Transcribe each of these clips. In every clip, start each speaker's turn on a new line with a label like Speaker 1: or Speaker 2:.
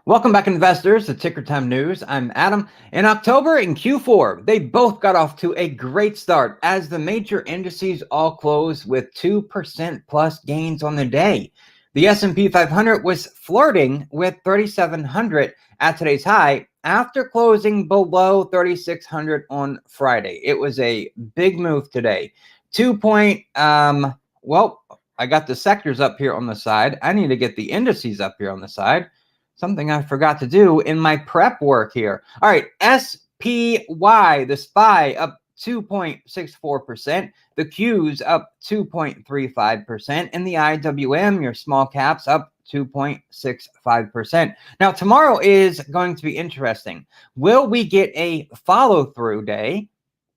Speaker 1: Welcome back, investors, to Ticker Time News. I'm Adam. In October and Q4, they both got off to a great start as the major indices all closed with 2% plus gains on the day. The S&P 500 was flirting with 3,700 at today's high after closing below 3,600 on Friday. It was a big move today. Well, I got the sectors up here on the side. I need to get the indices up here on the side. Something I forgot to do in my prep work here. All right, SPY, the SPY up 2.64%, the Qs up 2.35%, and the IWM, your small caps, up 2.65%. Now, tomorrow is going to be interesting. Will we get a follow-through day,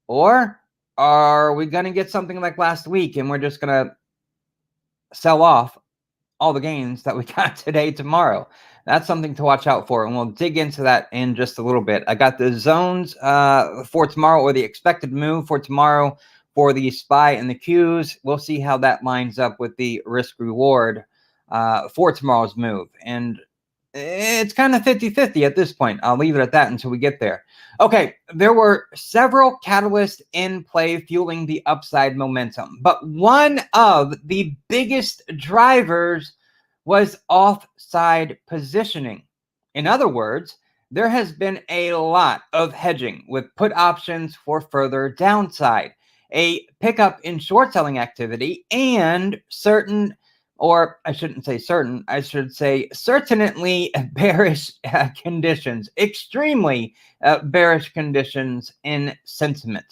Speaker 1: or are we going to get something like last week and we're just going to sell off all the gains that we got today, tomorrow? That's something to watch out for, and we'll dig into that in just a little bit. I got the zones for tomorrow, or the expected move for tomorrow for the SPY and the Qs. We'll see how that lines up with the risk reward for tomorrow's move. And it's kind of 50-50 at this point. I'll leave it at that until we get there. Okay, there were several catalysts in play fueling the upside momentum, but one of the biggest drivers was offside positioning. In other words, there has been a lot of hedging with put options for further downside, a pickup in short selling activity, and certainly bearish conditions, extremely bearish conditions in sentiment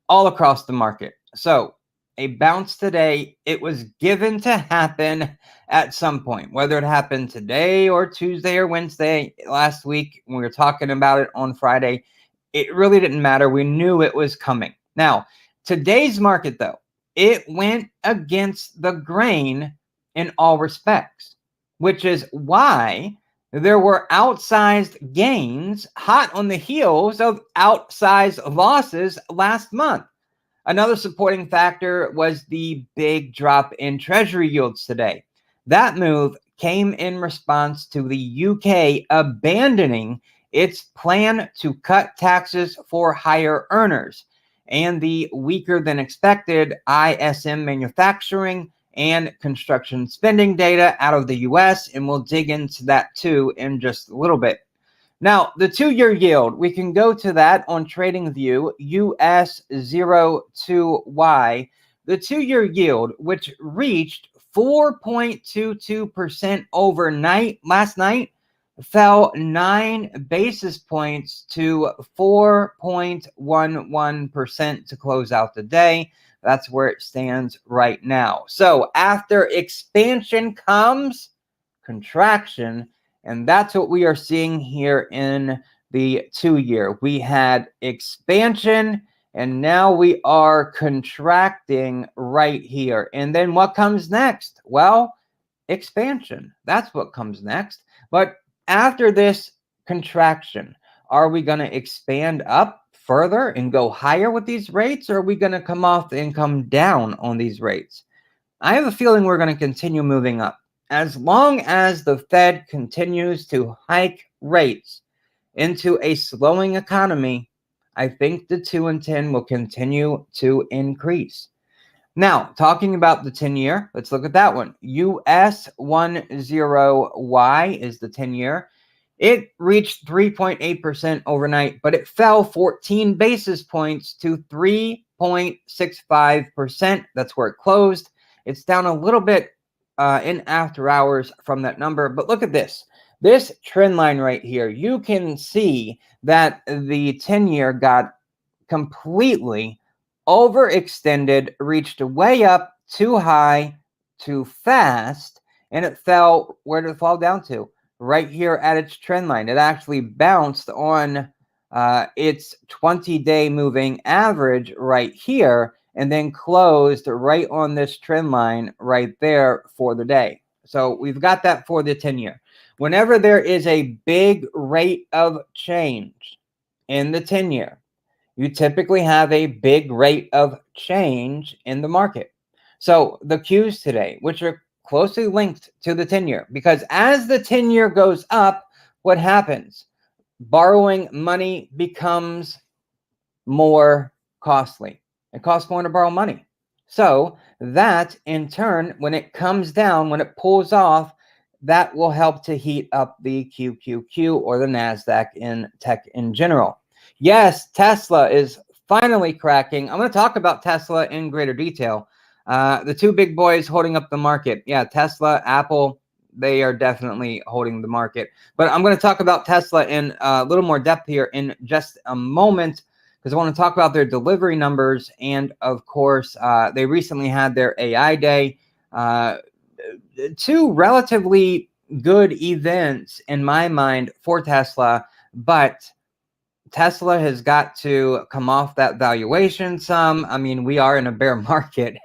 Speaker 1: all across the market. So a bounce today, it was given to happen at some point, whether it happened today or Tuesday or Wednesday last week when we were talking about it on Friday. It really didn't matter. We knew it was coming. Now, today's market, though, it went against the grain in all respects, which is why there were outsized gains hot on the heels of outsized losses last month. Another supporting factor was the big drop in treasury yields today. That move came in response to the UK abandoning its plan to cut taxes for higher earners and the weaker than expected ISM manufacturing and construction spending data out of the US, and we'll dig into that too in just a little bit. Now, the 2-year yield, we can go to that on TradingView, US02Y. The 2-year yield, which reached 4.22% overnight last night, fell 9 basis points to 4.11% to close out the day. That's where it stands right now. So after expansion comes contraction, and that's what we are seeing here in the 2-year. We had expansion, and now we are contracting right here. And then what comes next? Well, expansion. That's what comes next. But after this contraction, are we going to expand up further and go higher with these rates, or are we going to come off and come down on these rates? I have a feeling we're going to continue moving up. As long as the Fed continues to hike rates into a slowing economy, I think the 2 and 10 will continue to increase. Now, talking about the 10-year, let's look at that one. US10Y is the 10-year. It reached 3.8% overnight, but it fell 14 basis points to 3.65%. That's where it closed. It's down a little bit in after hours from that number. But look at this. This trend line right here. You can see that the 10-year got completely overextended, reached way up, too high, too fast, and it fell. Where did it fall down to? Right here at its trend line. It actually bounced on its 20-day moving average right here, and then closed right on this trend line right there for the day. So we've got that for the 10-year. Whenever there is a big rate of change in the 10-year, you typically have a big rate of change in the market. So the Qs today, which are closely linked to the 10-year, because as the 10-year goes up, what happens? Borrowing money becomes more costly. It costs more to borrow money. So that in turn, when it comes down, when it pulls off, that will help to heat up the QQQ or the NASDAQ in tech in general. Yes, Tesla is finally cracking. I'm going to talk about Tesla in greater detail. The two big boys holding up the market. Yeah, Tesla, Apple, they are definitely holding the market. But I'm going to talk about Tesla in a little more depth here in just a moment, because I want to talk about their delivery numbers. And of course, they recently had their AI day. Two relatively good events in my mind for Tesla, but Tesla has got to come off that valuation some. I mean, we are in a bear market.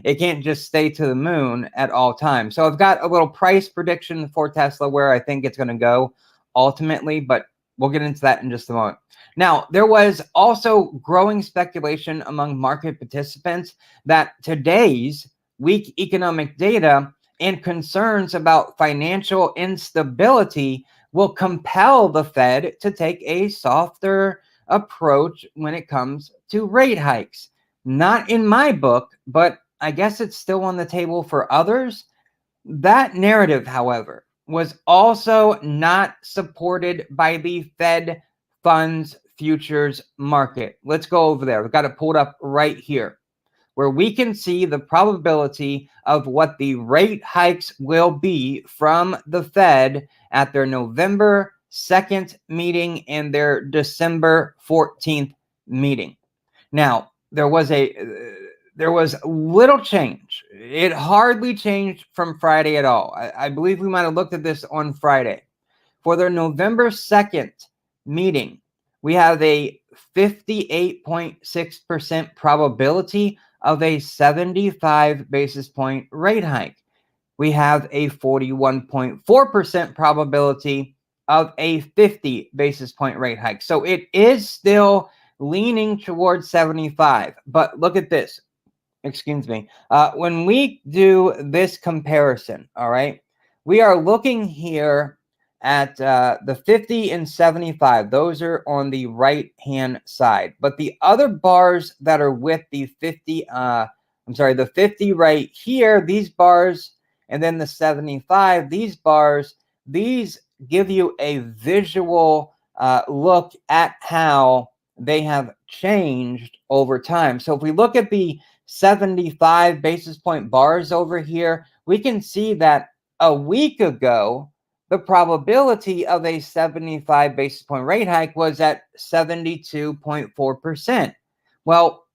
Speaker 1: It can't just stay to the moon at all times. So I've got a little price prediction for Tesla where I think it's going to go ultimately, but we'll get into that in just a moment. Now, there was also growing speculation among market participants that today's weak economic data and concerns about financial instability will compel the Fed to take a softer approach when it comes to rate hikes. Not in my book, but I guess it's still on the table for others. That narrative, however, was also not supported by the Fed funds futures market. Let's go over there. We've got it pulled up right here, where we can see the probability of what the rate hikes will be from the Fed at their November 2nd meeting and their December 14th meeting. Now, there was little change. It hardly changed from Friday at all. I believe we might have looked at this on Friday. For their November 2nd meeting, we have a 58.6% probability of a 75 basis point rate hike. We have a 41.4% probability of a 50 basis point rate hike. So it is still leaning towards 75. But look at this. Excuse me. When we do this comparison, all right, we are looking here at the 50 and 75. Those are on the right-hand side. But the other bars that are with the 50, the 50 right here, these bars, and then the 75, these bars, these give you a visual look at how they have changed over time. So if we look at the 75 basis point bars over here, we can see that a week ago, the probability of a 75 basis point rate hike was at 72.4%. Well,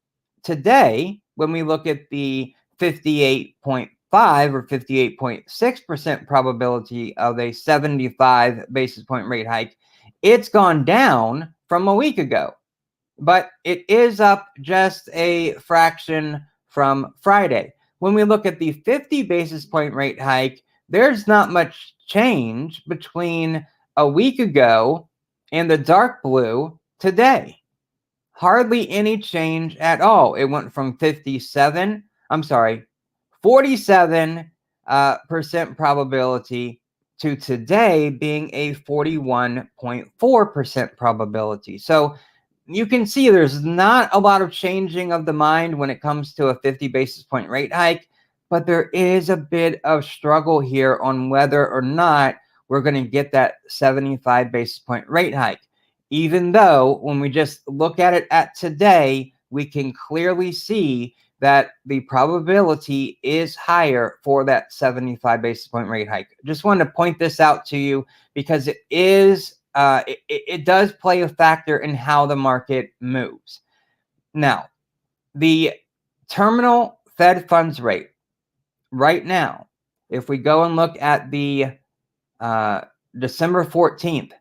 Speaker 1: today, when we look at the 58.5 or 58.6% probability of a 75 basis point rate hike, it's gone down from a week ago. But it is up just a fraction from Friday. When we look at the 50 basis point rate hike, there's not much change between a week ago and the dark blue today. Hardly any change at all. It went from 47% probability to today being a 41.4% probability. So you can see there's not a lot of changing of the mind when it comes to a 50 basis point rate hike, but there is a bit of struggle here on whether or not we're going to get that 75 basis point rate hike. Even though when we just look at it at today, we can clearly see that the probability is higher for that 75 basis point rate hike. Just wanted to point this out to you because it is it does play a factor in how the market moves. Now, the terminal Fed funds rate right now, if we go and look at the December 14th,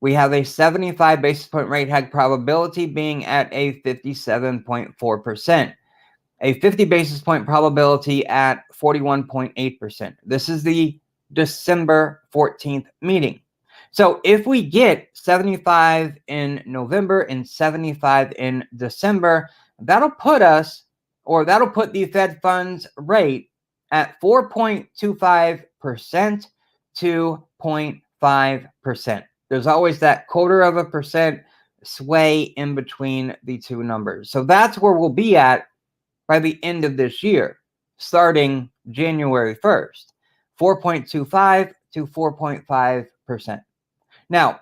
Speaker 1: we have a 75 basis point rate hike probability being at a 57.4%, a 50 basis point probability at 41.8%. This is the December 14th meeting. So if we get 75 in November and 75 in December, that'll put the Fed funds rate at 4.25% to There's always that 0.25% sway in between the two numbers. So that's where we'll be at by the end of this year, starting January 1st, 4.25 to 4.5%. Now,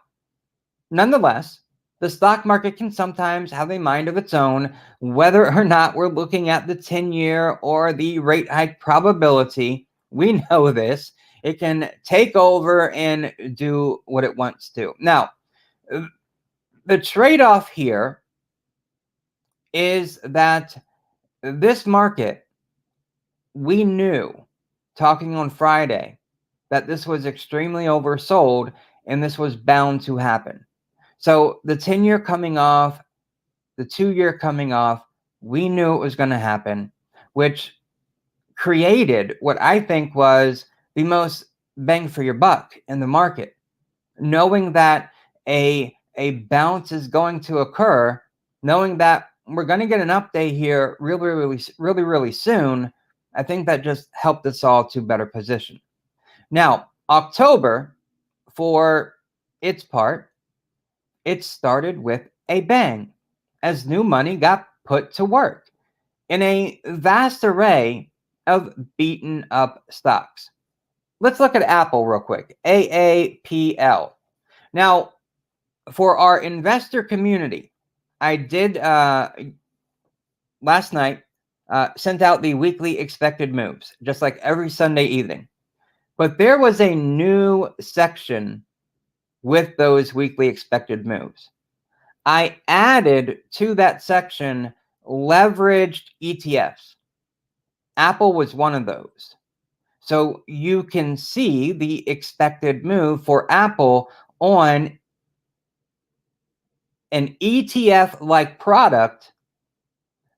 Speaker 1: nonetheless, the stock market can sometimes have a mind of its own, whether or not we're looking at the 10-year or the rate hike probability. We know this. It can take over and do what it wants to. Now, the trade-off here is that this market, we knew, talking on Friday, that this was extremely oversold and this was bound to happen. So the 10-year coming off, the 2-year coming off, we knew it was going to happen, which created what I think was the most bang for your buck in the market. Knowing that a bounce is going to occur, knowing that we're going to get an update here really soon, I think that just helped us all to better position. Now, October, for its part, it started with a bang as new money got put to work in a vast array of beaten up stocks. Let's look at Apple real quick, AAPL. Now, for our investor community, I did last night sent out the weekly expected moves, just like every Sunday evening. But there was a new section with those weekly expected moves. I added to that section leveraged ETFs. Apple was one of those. So you can see the expected move for Apple on an ETF-like product,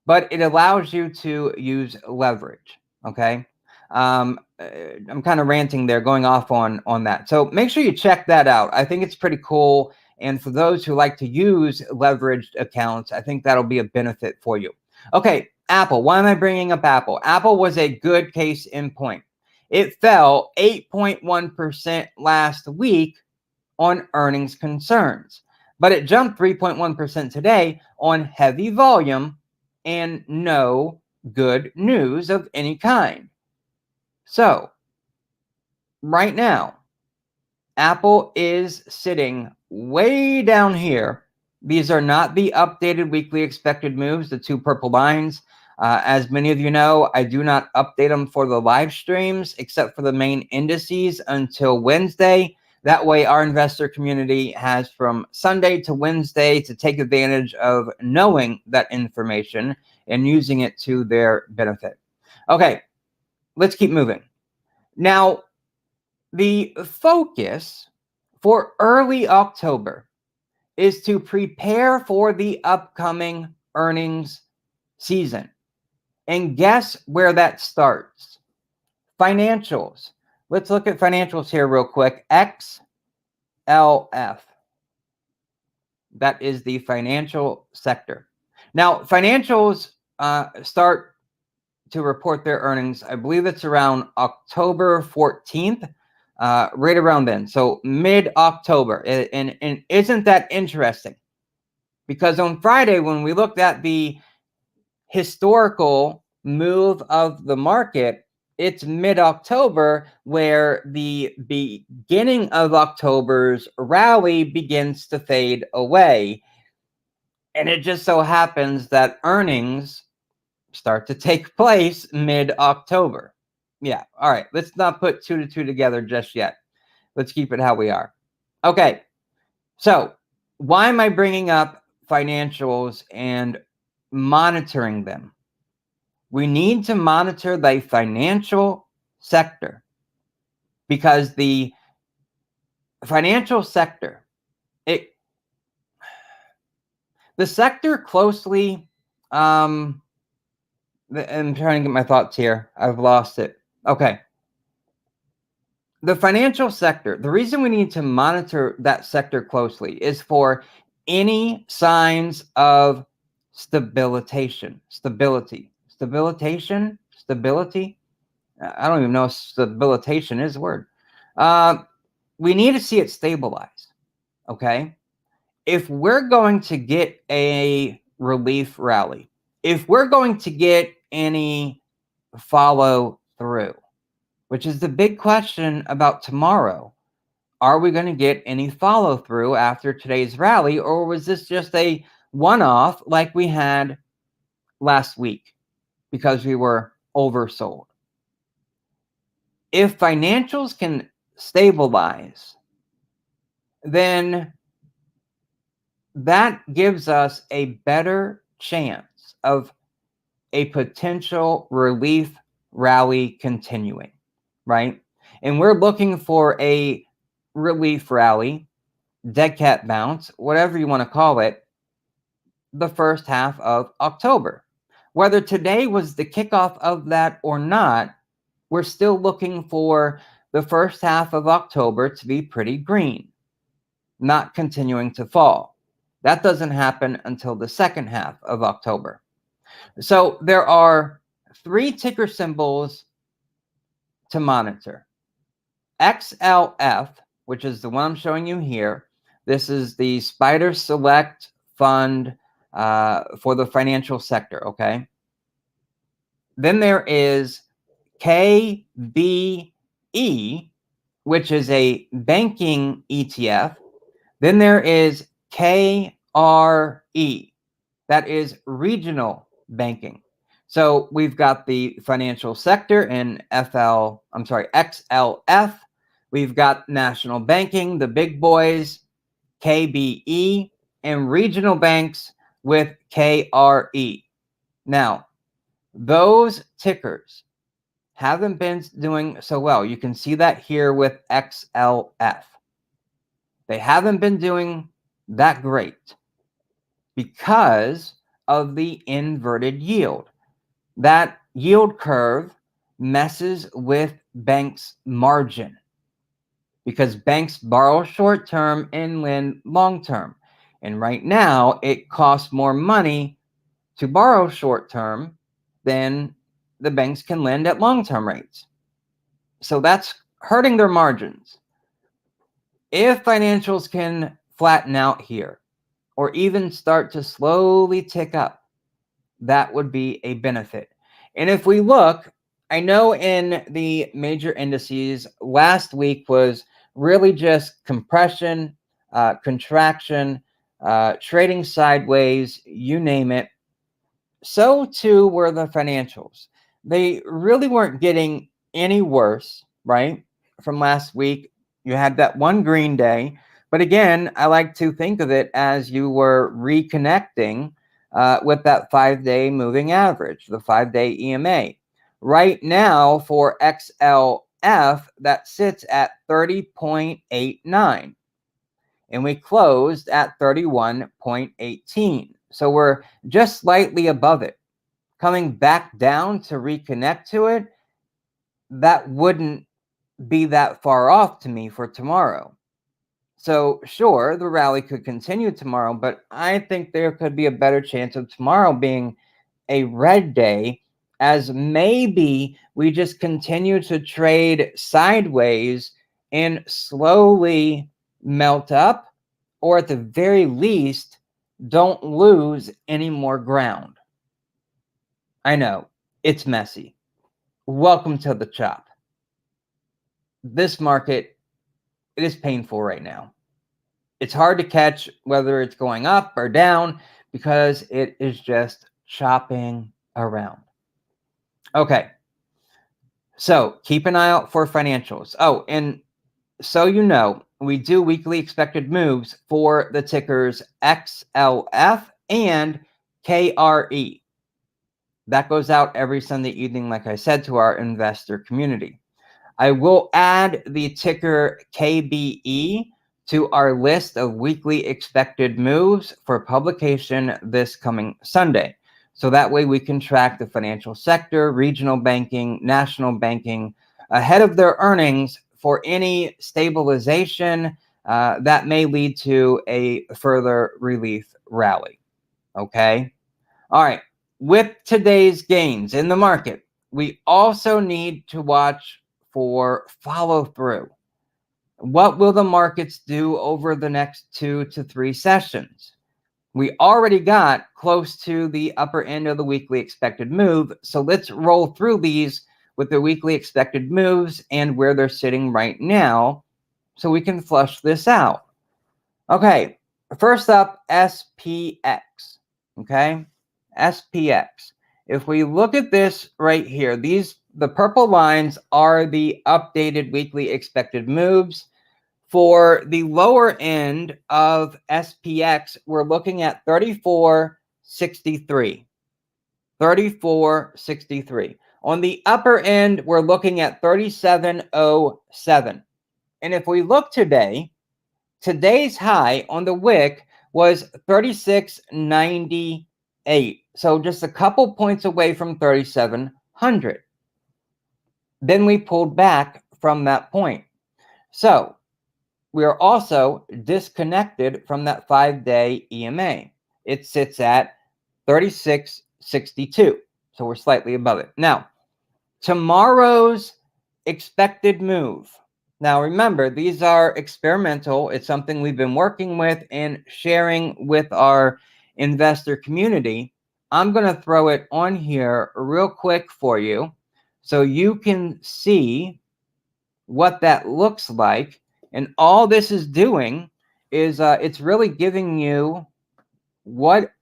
Speaker 1: but it allows you to use leverage, okay? I'm kind of ranting there, going off on that. So make sure you check that out. I think it's pretty cool. And for those who like to use leveraged accounts, I think that'll be a benefit for you. Okay, Apple. Why am I bringing up Apple? Apple was a good case in point. It fell 8.1% last week on earnings concerns, but it jumped 3.1% today on heavy volume and no good news of any kind. So right now, Apple is sitting way down here. These are not the updated weekly expected moves, the two purple lines. As many of you know, I do not update them for the live streams except for the main indices until Wednesday. That way, our investor community has from Sunday to Wednesday to take advantage of knowing that information and using it to their benefit. Okay, let's keep moving. Now, the focus for early October is to prepare for the upcoming earnings season. And guess where that starts? Financials. Let's look at financials here real quick. XLF. That is the financial sector. Now, financials start to report their earnings. I believe it's around October 14th, right around then. So mid-October. And isn't that interesting? Because on Friday, when we looked at the historical move of the market, it's mid-October where the beginning of October's rally begins to fade away. And it just so happens that earnings start to take place mid-October. Yeah, all right. Let's not put 2 to 2 together just yet. Let's keep it how we are. Okay, so why am I bringing up financials and monitoring them? We need to monitor the financial sector because the financial sector, the sector closely, I'm trying to get my thoughts here. I've lost it. Okay. The financial sector, the reason we need to monitor that sector closely is for any signs of stability. I don't even know if stabilitation is a word. we need to see it stabilize, okay? If we're going to get a relief rally, if we're going to get any follow through, which is the big question about tomorrow, are we going to get any follow through after today's rally, or was this just a one-off like we had last week because we were oversold? If financials can stabilize, then that gives us a better chance of a potential relief rally continuing, right? And we're looking for a relief rally, dead cat bounce, whatever you want to call it, the first half of October. Whether today was the kickoff of that or not, we're still looking for the first half of October to be pretty green, not continuing to fall. That doesn't happen until the second half of October. So there are 3 ticker symbols to monitor. XLF, which is the one I'm showing you here. This is the Spider Select Fund for the financial sector, okay? Then there is KBE, which is a banking ETF. Then there is KRE, that is regional banking. So we've got the financial sector in XLF. We've got national banking, the big boys, KBE, and regional banks with KRE. Now, those tickers haven't been doing so well. You can see that here with XLF. They haven't been doing that great because of the inverted yield. That yield curve messes with banks' margin because banks borrow short-term and lend long-term. And right now, it costs more money to borrow short-term than the banks can lend at long-term rates. So that's hurting their margins. If financials can flatten out here or even start to slowly tick up, that would be a benefit. And if we look, I know in the major indices, last week was really just compression, contraction, trading sideways, you name it. So too were the financials. They really weren't getting any worse, right? From last week, you had that one green day. But again, I like to think of it as you were reconnecting with that 5-day moving average, the 5-day EMA. Right now for XLF, that sits at 30.89. And we closed at 31.18. So we're just slightly above it. Coming back down to reconnect to it, that wouldn't be that far off to me for tomorrow. So sure, the rally could continue tomorrow, but I think there could be a better chance of tomorrow being a red day, as maybe we just continue to trade sideways and slowly melt up, or at the very least, don't lose any more ground. I know, it's messy. Welcome to the chop. This market, it is painful right now. It's hard to catch whether it's going up or down because it is just chopping around. Okay, so keep an eye out for financials. Oh, and so you know, we do weekly expected moves for the tickers XLF and KRE. That goes out every Sunday evening, like I said, to our investor community. I will add the ticker KBE to our list of weekly expected moves for publication this coming Sunday. So that way we can track the financial sector, regional banking, national banking ahead of their earnings for any stabilization that may lead to a further relief rally. Okay. All right. With today's gains in the market, we also need to watch for follow through. What will the markets do over the next 2 to 3 sessions? We already got close to the upper end of the weekly expected move. So let's roll through these with the weekly expected moves and where they're sitting right now so we can flush this out. Okay, first up, SPX. Okay, SPX. If we look at this right here, the purple lines are the updated weekly expected moves. For the lower end of SPX, we're looking at 34.63. 34.63. On the upper end, we're looking at 37.07. And if we look today, today's high on the wick was 36.98. So just a couple points away from 3,700. Then we pulled back from that point. So we are also disconnected from that 5-day EMA. It sits at 36.62. So we're slightly above it. Now, tomorrow's expected move. Now, remember, these are experimental. It's something we've been working with and sharing with our investor community. I'm going to throw it on here real quick for you so you can see what that looks like. And all this is doing is it's really giving you what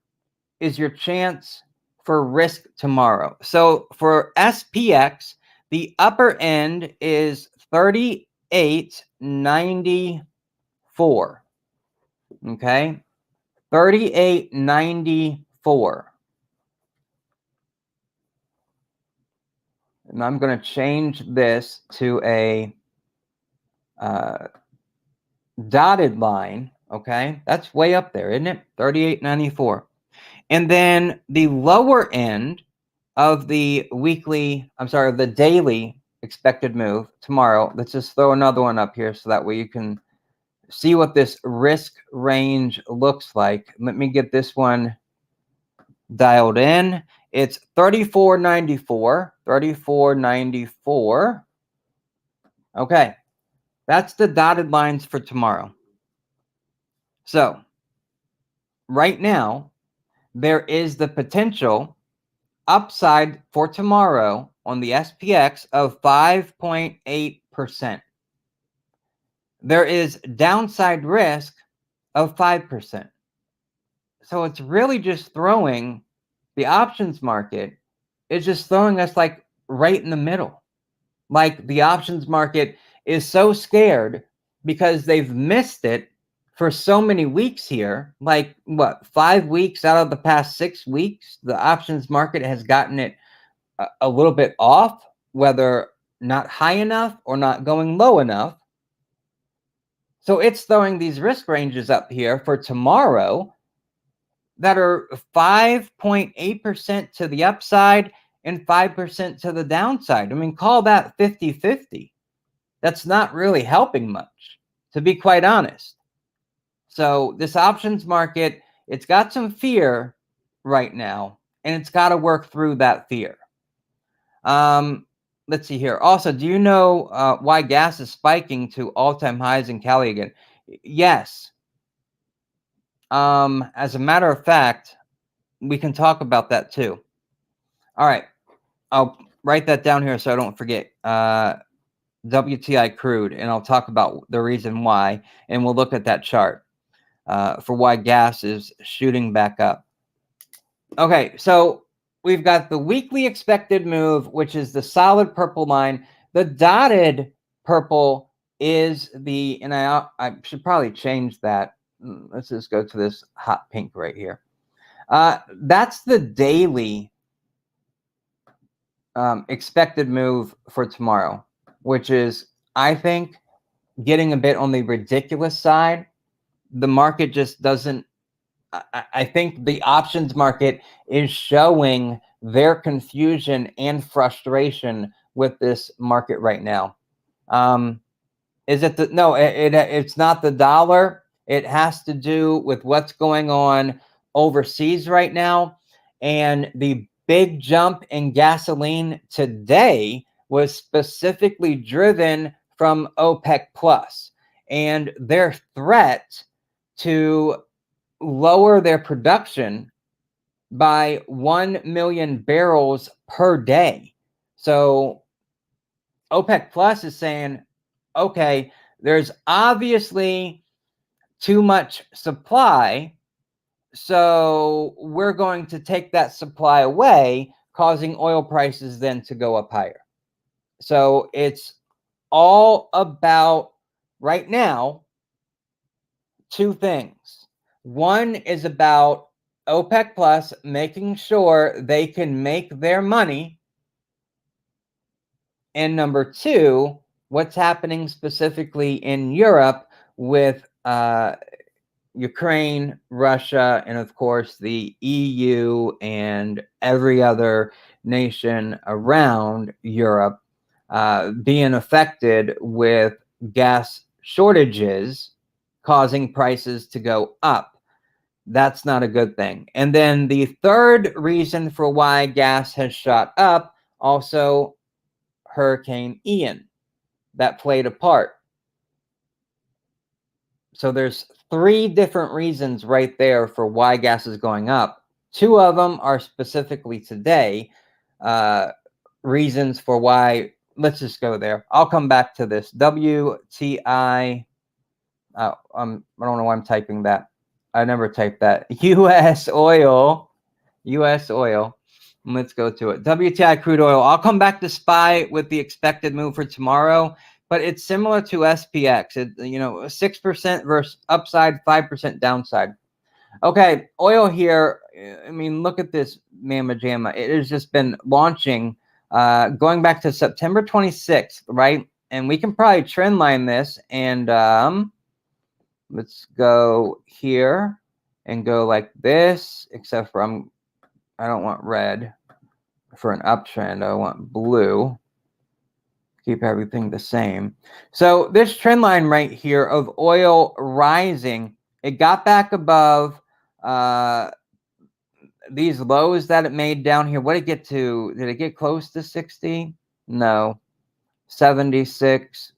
Speaker 1: is your chance for risk tomorrow. So for SPX, the upper end is 38.94. Okay, 38.94. And I'm going to change this to a dotted line. Okay, that's way up there, isn't it? 38.94. And then the lower end of the the daily expected move tomorrow. Let's just throw another one up here so that way you can see what this risk range looks like. Let me get this one dialed in. It's 34.94. 34.94. Okay, that's the dotted lines for tomorrow. So right now, there is the potential upside for tomorrow on the SPX of 5.8%. There is downside risk of 5%. So it's really just throwing the options market is just throwing us like right in the middle. Like the options market is so scared because they've missed it for so many weeks here. Like what, 5 weeks out of the past 6 weeks, the options market has gotten it a little bit off, whether not high enough or not going low enough. So it's throwing these risk ranges up here for tomorrow that are 5.8% to the upside and 5% to the downside. I mean, call that 50-50. That's not really helping much, to be quite honest. So this options market, it's got some fear right now, and it's got to work through that fear. Let's see here. Also, do you know why gas is spiking to all-time highs in Cali again? Yes. As a matter of fact, we can talk about that too. All right. I'll write that down here so I don't forget. WTI crude, and I'll talk about the reason why, and we'll look at that chart for why gas is shooting back up. Okay, so we've got the weekly expected move, which is the solid purple line. The dotted purple is the, and I should probably change that. Let's just go to this hot pink right here. That's the daily expected move for tomorrow, which is, I think, getting a bit on the ridiculous side. The market just doesn't, I think the options market is showing their confusion and frustration with this market right now. Is it the, no, it's not the dollar. It has to do with what's going on overseas right now. And the big jump in gasoline today was specifically driven from OPEC plus. and their threat to lower their production by 1 million barrels per day. So OPEC Plus is saying, okay, there's obviously too much supply, so we're going to take that supply away, causing oil prices then to go up higher. So it's all about, right now, two things. One is about OPEC Plus making sure they can make their money. And number two, what's happening specifically in Europe with Ukraine, Russia, and of course the EU and every other nation around Europe being affected with gas shortages, causing prices to go up. That's not a good thing. And then the third reason for why gas has shot up, also Hurricane Ian, that played a part. So there's three different reasons right there for why gas is going up. Two of them are specifically today reasons for why. Let's just go there. I'll come back to this. WTI. I don't know why I'm typing that. I never typed that. U.S. oil. U.S. oil. Let's go to it. WTI crude oil. I'll come back to SPY with the expected move for tomorrow, but it's similar to SPX. 6% versus upside, 5% downside. Okay, oil here. I mean, look at this mamma jamma. It has just been launching, going back to September 26th, right? And we can probably trend line this, and let's go here and go like this, except for I don't want red for an uptrend. I want blue. Keep everything the same. So this trend line right here of oil rising, it got back above these lows that it made down here. What did it get to? Did it get close to 60? No. 76,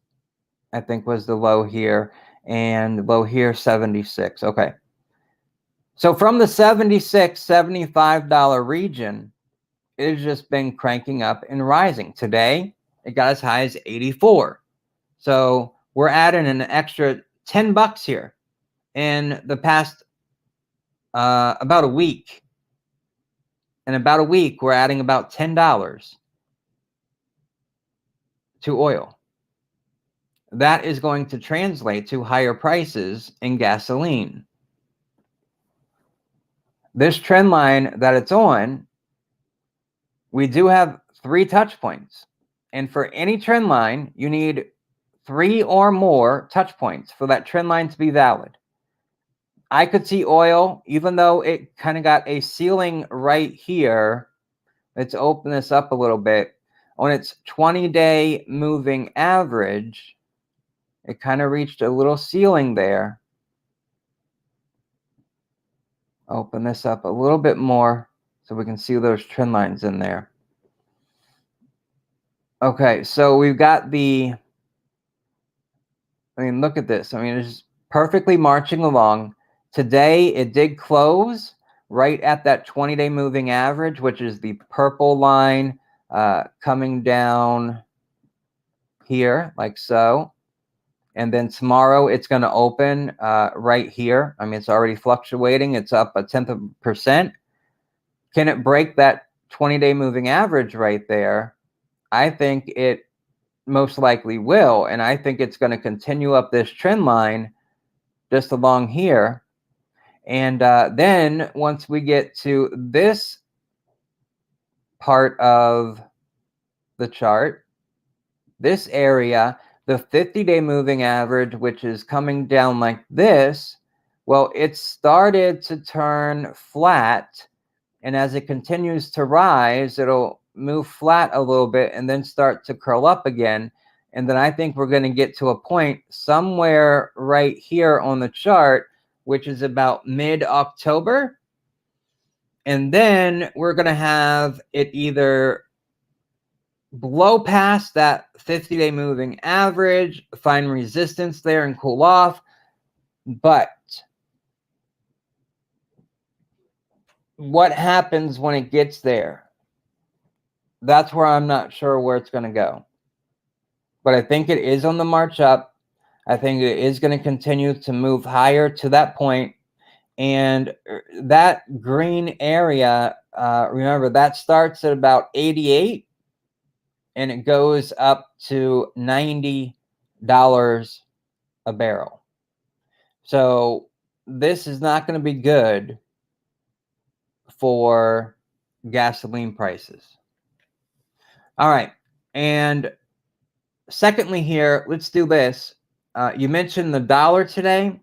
Speaker 1: I think, was the low here. And low here, 76. Okay. So from the $76, $75 region, it has just been cranking up and rising. Today, it got as high as 84. So we're adding an extra $10 here in the past about a week. In about a week, we're adding about $10 to oil. That is going to translate to higher prices in gasoline. This trend line that it's on, we do have 3 touch points. And for any trend line, you need 3 or more touch points for that trend line to be valid. I could see oil, even though it kind of got a ceiling right here. Let's open this up a little bit. On its 20-day moving average, it kind of reached a little ceiling there. Open this up a little bit more so we can see those trend lines in there. Okay, so we've got look at this. I mean, it's perfectly marching along. Today, it did close right at that 20-day moving average, which is the purple line coming down here, like so. And then tomorrow, it's going to open right here. I mean, it's already fluctuating. It's up 0.1%. Can it break that 20-day moving average right there? I think it most likely will. And I think it's going to continue up this trend line just along here. And then once we get to this part of the chart, this area, the 50-day moving average, which is coming down like this, well, it started to turn flat. And as it continues to rise, it'll move flat a little bit and then start to curl up again. And then I think we're going to get to a point somewhere right here on the chart, which is about mid-October. And then we're going to have it either blow past that 50-day moving average, find resistance there and cool off. But what happens when it gets there? That's where I'm not sure where it's going to go. But I think it is on the march up. I think it is going to continue to move higher to that point. And that green area, remember, that starts at about 88 and it goes up to $90 a barrel. So this is not going to be good for gasoline prices. All right. And secondly here, let's do this. You mentioned the dollar today.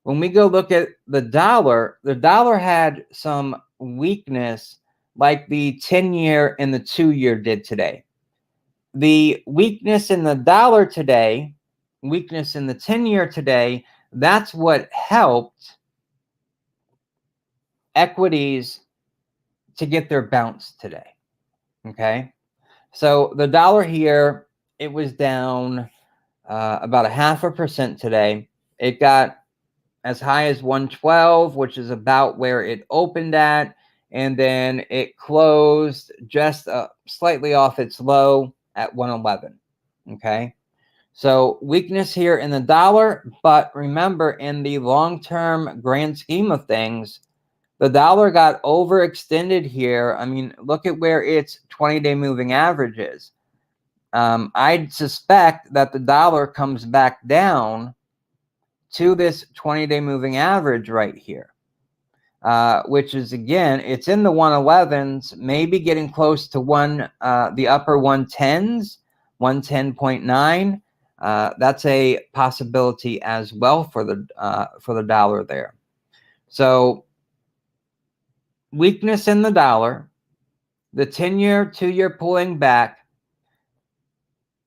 Speaker 1: When we go look at the dollar had some weakness like the 10-year and the 2-year did today. The weakness in the dollar today, weakness in the 10-year today, that's what helped equities to get their bounce today. Okay. So the dollar here, it was down about 0.5% today. It got as high as 112, which is about where it opened at. And then it closed just slightly off its low at 111. Okay. So weakness here in the dollar. But remember, in the long-term grand scheme of things, the dollar got overextended here. I mean, look at where its 20-day moving average is. I'd suspect that the dollar comes back down to this 20-day moving average right here, which is, again, it's in the 111s, maybe getting close to the upper 110s, 110.9. That's a possibility as well for the dollar there. So weakness in the dollar, the 10-year, 2-year pulling back,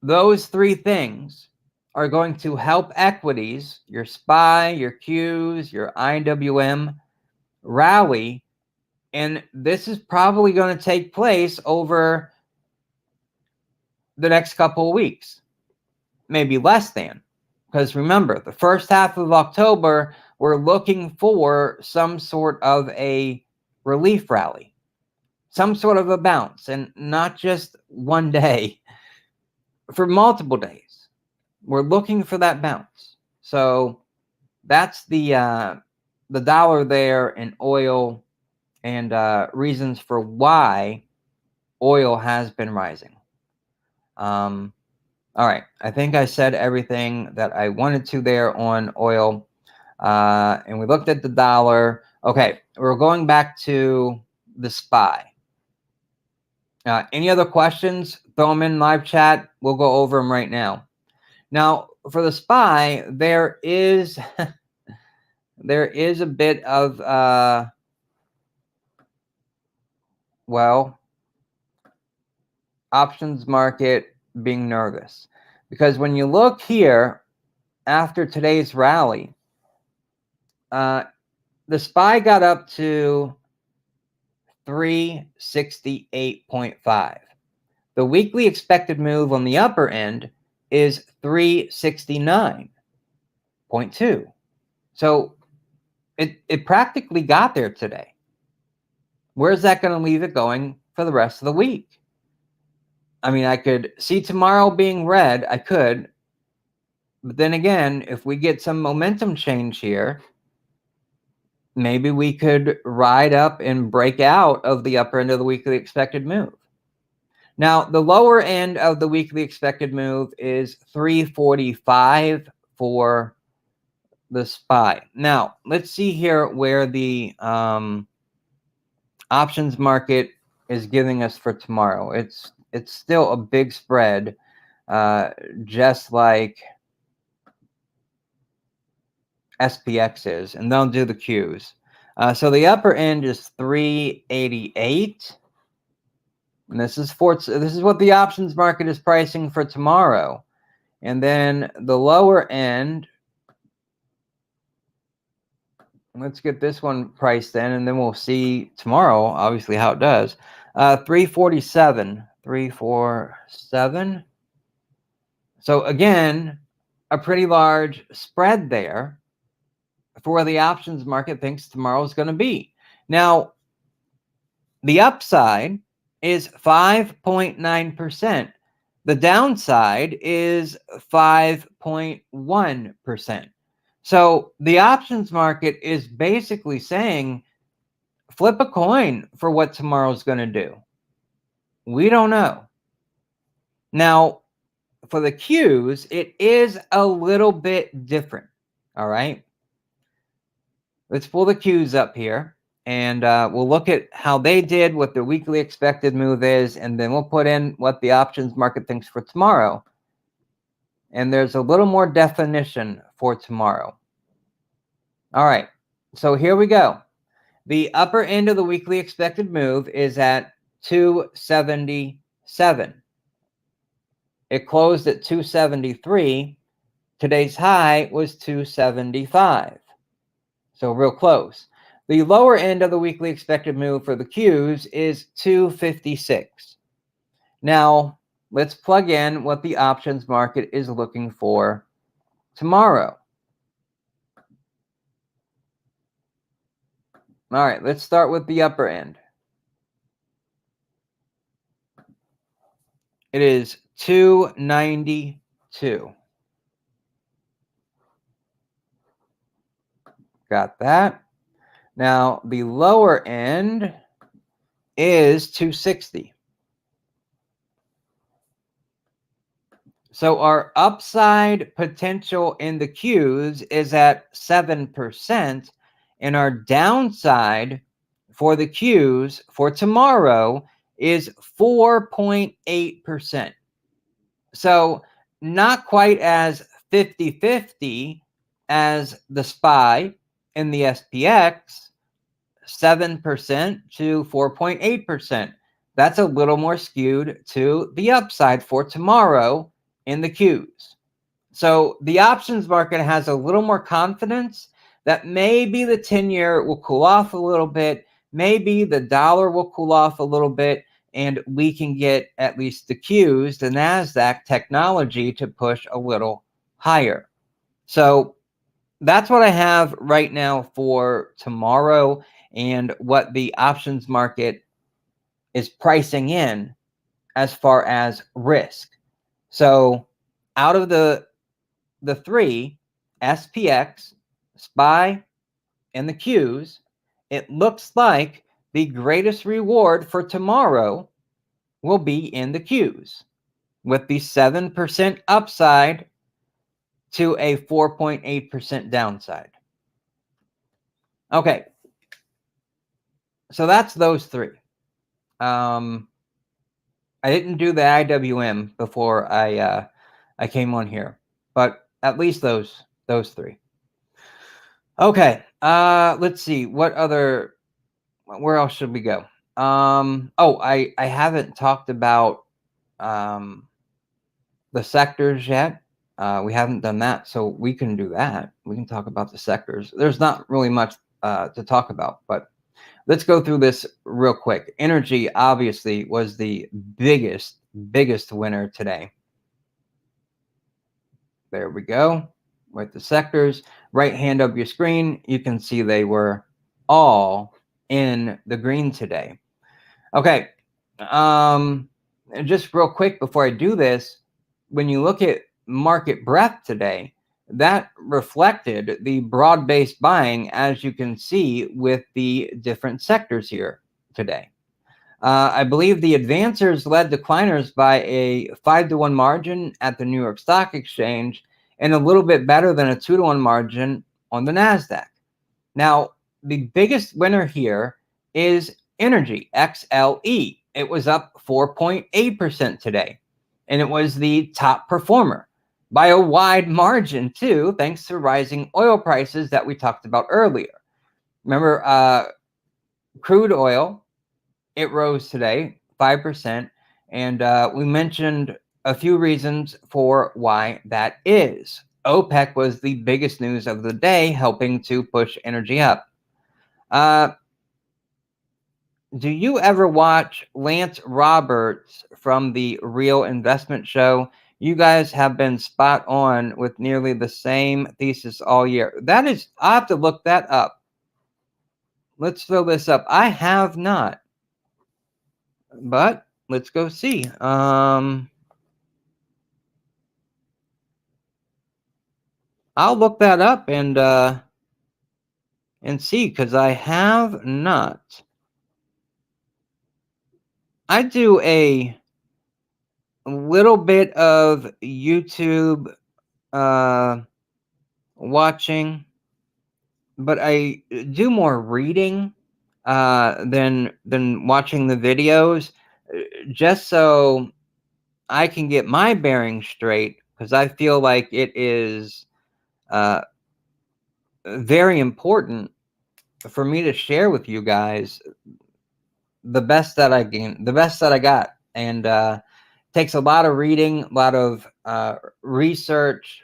Speaker 1: those three things are going to help equities, your SPY, your Qs, your IWM, rally. And this is probably going to take place over the next couple of weeks, maybe less than. Because remember, the first half of October, we're looking for some sort of a relief rally, some sort of a bounce, and not just one day, for multiple days. We're looking for that bounce. So that's the dollar there, and oil, and reasons for why oil has been rising. All right. I think I said everything that I wanted to there on oil. And we looked at the dollar. Okay. We're going back to the SPY. Any other questions? Throw them in live chat. We'll go over them right now. Now, for the SPY, there is a bit of well, options market being nervous, because when you look here after today's rally, the SPY got up to 368.5. The weekly expected move on the upper end is 369.2. So it practically got there today. Where's that going to leave it going for the rest of the week? I mean, I could see tomorrow being red. I could. But then again, if we get some momentum change here, maybe we could ride up and break out of the upper end of the weekly expected move. Now, the lower end of the weekly expected move is 345 for the SPY. Now, let's see here where the options market is giving us for tomorrow. It's still a big spread, just like SPX is, and they'll do the Qs. So the upper end is 388, and this is what the options market is pricing for tomorrow. And then the lower end, let's get this one priced in, and then we'll see tomorrow, obviously, how it does. 347 3, 4, 7. So again, a pretty large spread there for where the options market thinks tomorrow is going to be. Now, the upside is 5.9%. The downside is 5.1%. So the options market is basically saying, flip a coin for what tomorrow's going to do. We don't know. Now, for the Qs, it is a little bit different. All right. Let's pull the Qs up here, and we'll look at how they did, what the weekly expected move is, and then we'll put in what the options market thinks for tomorrow. And there's a little more definition for tomorrow. All right. So here we go. The upper end of the weekly expected move is at 277. It closed at 273. Today's high was 275. So real close. The lower end of the weekly expected move for the Qs is 256. Now, let's plug in what the options market is looking for tomorrow. All right, let's start with the upper end. It is 292. Got that. Now, the lower end is 260. So our upside potential in the Qs is at 7%, and our downside for the Qs for tomorrow is 4.8%. So not quite as 50-50 as the SPY in the SPX, 7% to 4.8%. That's a little more skewed to the upside for tomorrow in the Qs. So the options market has a little more confidence that maybe the 10-year will cool off a little bit, maybe the dollar will cool off a little bit, and we can get at least the Qs, the NASDAQ technology, to push a little higher. So that's what I have right now for tomorrow and what the options market is pricing in as far as risk. So out of the three, SPX, SPY, and the Qs, it looks like the greatest reward for tomorrow will be in the Qs, with the 7% upside to a 4.8% downside. Okay, so that's those three. I didn't do the IWM before I came on here, but at least those three. Okay, let's see what other. Where else should we go? Oh, I haven't talked about the sectors yet. We haven't done that, so we can do that. We can talk about the sectors. There's not really much to talk about, but let's go through this real quick. Energy obviously was the biggest winner today. There we go. With the sectors, right hand of your screen, you can see they were all in the green today. Okay. Just real quick before I do this, when you look at market breadth today, that reflected the broad-based buying, as you can see with the different sectors here today. I believe the advancers led decliners by a 5-to-1 margin at the New York Stock Exchange and a little bit better than a 2-to-1 margin on the NASDAQ. Now, the biggest winner here is Energy, XLE. It was up 4.8% today, and it was the top performer by a wide margin too, thanks to rising oil prices that we talked about earlier. Remember, crude oil, it rose today 5%, and we mentioned a few reasons for why that is. OPEC was the biggest news of the day, helping to push energy up. do you ever watch Lance Roberts from the Real Investment Show? You guys have been spot on with nearly the same thesis all year. That is, I have to look that up. Let's fill this up. I have not, but let's go see. I'll look that up and see, because I have not. I do a little bit of YouTube watching, but I do more reading than watching the videos, just so I can get my bearings straight, because I feel like it is very important for me to share with you guys the best that I can, the best that I got, and takes a lot of reading, a lot of research.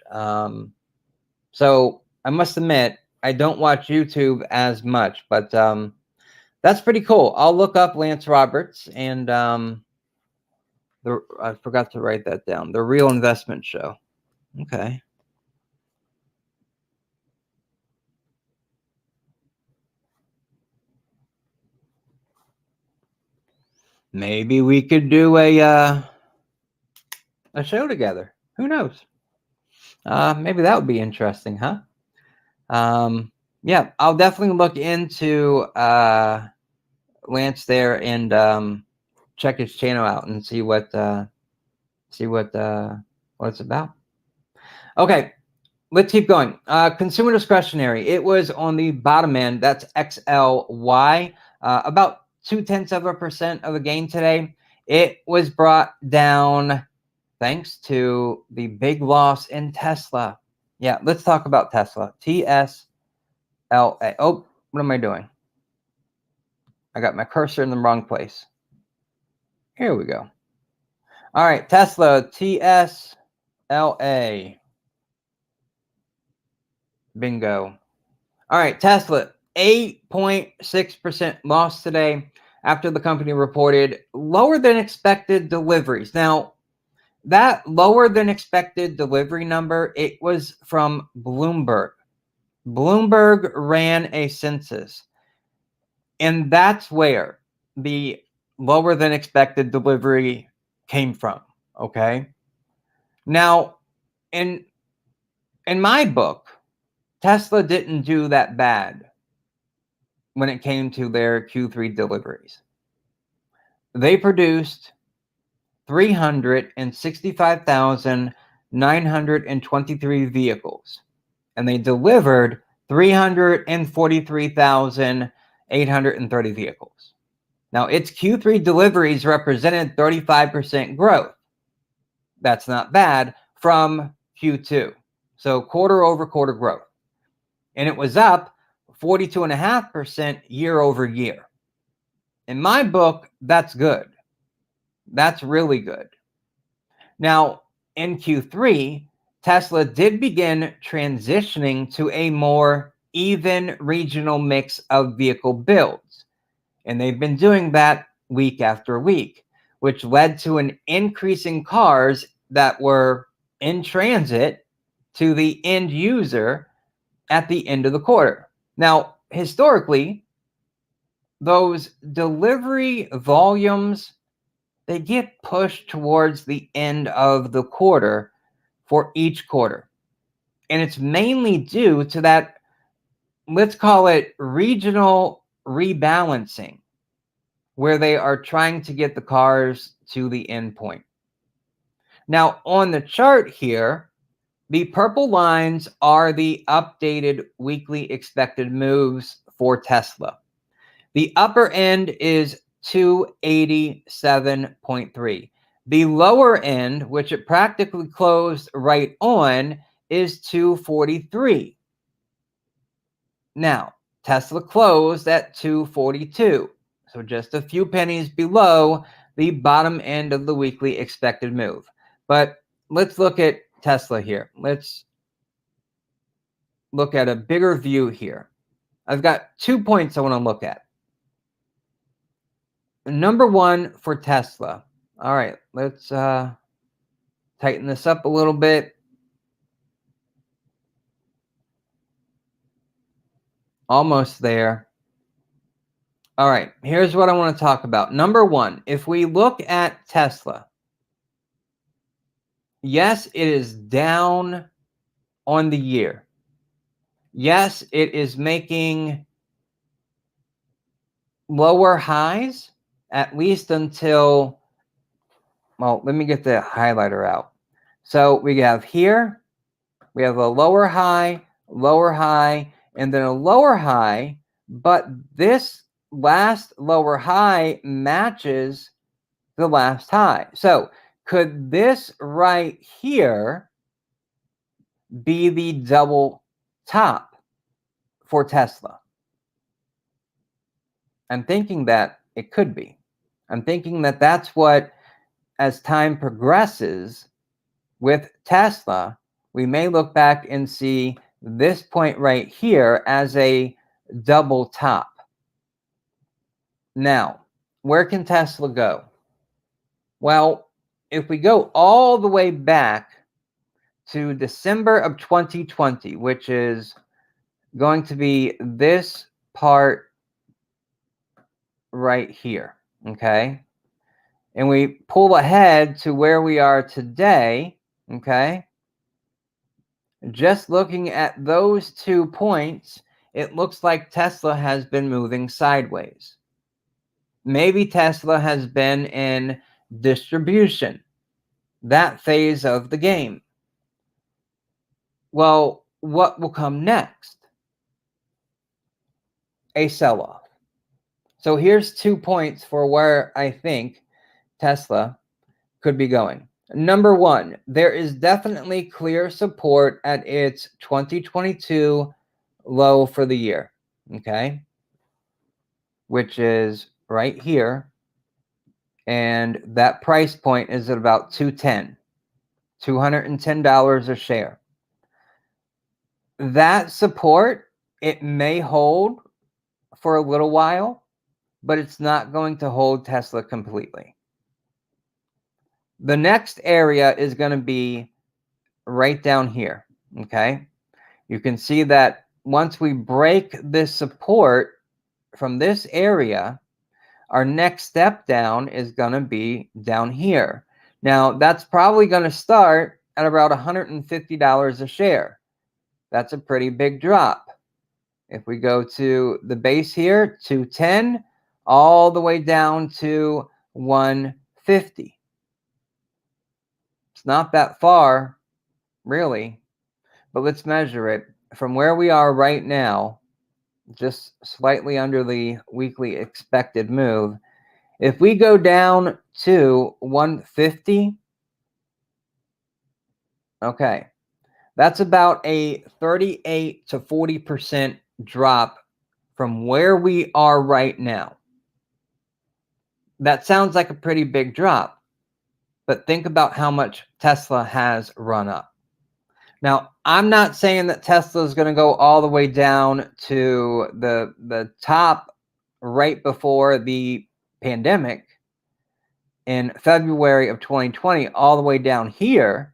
Speaker 1: So I must admit, I don't watch YouTube as much, but that's pretty cool. I'll look up Lance Roberts and I forgot to write that down. The Real Investment Show. Okay. Maybe we could do a show together. Who knows? Maybe that would be interesting, huh? Yeah, I'll definitely look into Lance there and check his channel out and see what it's about. Okay, let's keep going. Consumer discretionary. It was on the bottom end. That's XLY. About 0.2% of a gain today. It was brought down thanks to the big loss in Tesla. Yeah, let's talk about Tesla. TSLA. Oh, what am I doing? I got my cursor in the wrong place. Here we go. All right, Tesla, TSLA. Bingo. All right, Tesla, 8.6% loss today after the company reported lower than expected deliveries. Now, that lower than expected delivery number, it was from Bloomberg. Bloomberg ran a census, and that's where the lower than expected delivery came from. Okay. Now, in my book, Tesla didn't do that bad when it came to their Q3 deliveries. They produced 365,923 vehicles, and they delivered 343,830 vehicles. Now, its Q3 deliveries represented 35% growth. That's not bad from Q2. So quarter over quarter growth. And it was up 42.5% year over year. In my book, that's good. That's really good. Now, in Q3, Tesla did begin transitioning to a more even regional mix of vehicle builds. And they've been doing that week after week, which led to an increase in cars that were in transit to the end user at the end of the quarter. Now, historically, those delivery volumes, they get pushed towards the end of the quarter for each quarter. And it's mainly due to that, let's call it regional rebalancing, where they are trying to get the cars to the end point. Now, on the chart here, the purple lines are the updated weekly expected moves for Tesla. The upper end is 287.3. The lower end, which it practically closed right on, is 243. Now, Tesla closed at 242, so just a few pennies below the bottom end of the weekly expected move. But let's look at Tesla here. Let's look at a bigger view here. I've got 2 points I want to look at. Number one for Tesla. All right, let's tighten this up a little bit. Almost there. All right, here's what I want to talk about. Number one, if we look at Tesla, yes, it is down on the year. Yes, it is making lower highs, at least until, well, let me get the highlighter out. So we have here, we have a lower high, and then a lower high, but this last lower high matches the last high. So could this right here be the double top for Tesla? I'm thinking that it could be. I'm thinking that that's what, as time progresses with Tesla, we may look back and see this point right here as a double top. Now, where can Tesla go? Well, if we go all the way back to December of 2020, which is going to be this part right here, okay? And we pull ahead to where we are today, okay? Just looking at those 2 points, it looks like Tesla has been moving sideways. Maybe Tesla has been in distribution, that phase of the game. Well, what will come next? A sell-off. So here's 2 points for where I think Tesla could be going. Number one, there is definitely clear support at its 2022 low for the year, okay? Which is right here. And that price point is at about $210 a share. That support, it may hold for a little while, but it's not going to hold Tesla completely. The next area is going to be right down here, okay? You can see that once we break this support from this area, our next step down is going to be down here. Now, that's probably going to start at about $150 a share. That's a pretty big drop. If we go to the base here, 210, all the way down to 150. It's not that far, really, but let's measure it from where we are right now, just slightly under the weekly expected move. If we go down to 150, okay, that's about a 38 to 40% drop from where we are right now. That sounds like a pretty big drop, but think about how much Tesla has run up. Now, I'm not saying that Tesla is going to go all the way down to the top right before the pandemic in February of 2020, all the way down here.